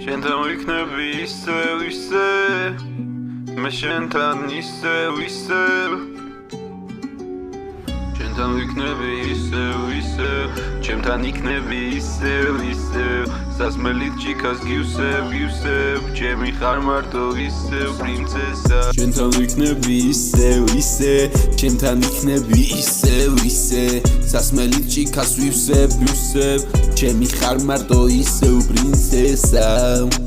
შენთან ვიქნები ისე მე შენთან ისე შენთან ვიქნები ისე ჩემთან იქნები ისე სასმელით ჭიქას გივსებ ჩემი ხარ მარტო ისე პრინცესა შენთან ვიქნები ისე ჩემთან იქნები ისე სასმელით ჭიქას ვივსებ ჩემი ხარ მარტო ისე პრინცესა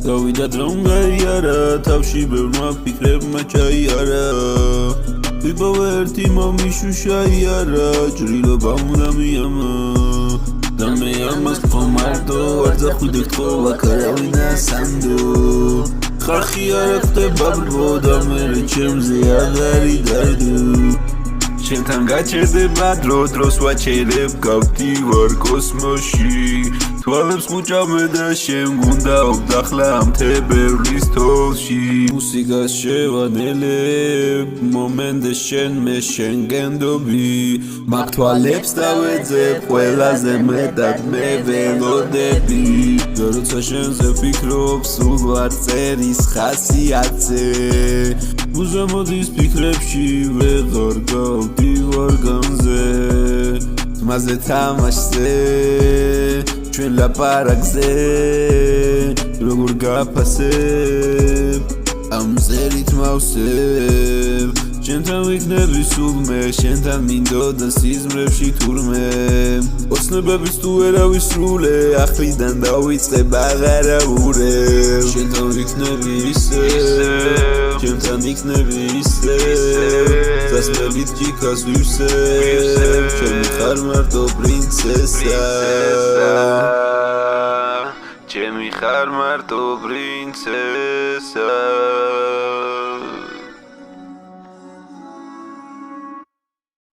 გავიდა რომ გაიარა თავში ბევრმა ფიქრებმა ჩაიარა ვიპოვე ერთი მომიშუშა იარა ჭრილობა უნდა მიამა და მე ამას ხომარტო არ ზახვიდე ხოლა ქარავინა სანდო ხალხი არ ხდება ბრბო და მე ჩემზე აღარი დარდო შენთან გაჩერდება დროს ვაჩერებ გავდივარ კოსმოსში თვალებს ხუჭამე და შენ გუნდა ობდახლა მთებერლის თოლში მუსიკას შევანელებ მომენტზე შენ მე შენ გენდობი მაგ თვალებს დავეძებ ყველაზე მეტად მე ველოდები და როცა შენზე ვფიქრობ სულ ვარ წერის ხასიათზე მუზა მოდის ფიქრებში ვეღარ გავდივარ განზე თმაზე თამაშზე ჩვენ ლაპარაკზე როგორ გაფასებ ამ ზერით მავსებ შენთან ვიქნები სულ მე შენთან მინდოდა სიზმრებში თურმე ოცნებების თუ ერავისრულე ახლიდან დავიწყებ აღარავურებ შენთან ვიქნები ისე ჩემთან იქნები ისე სასმელით ჭიქას ვივსებ ჩემი ხარ მარტო პრინცესა ჩემი ხარ მარტო პრინცესა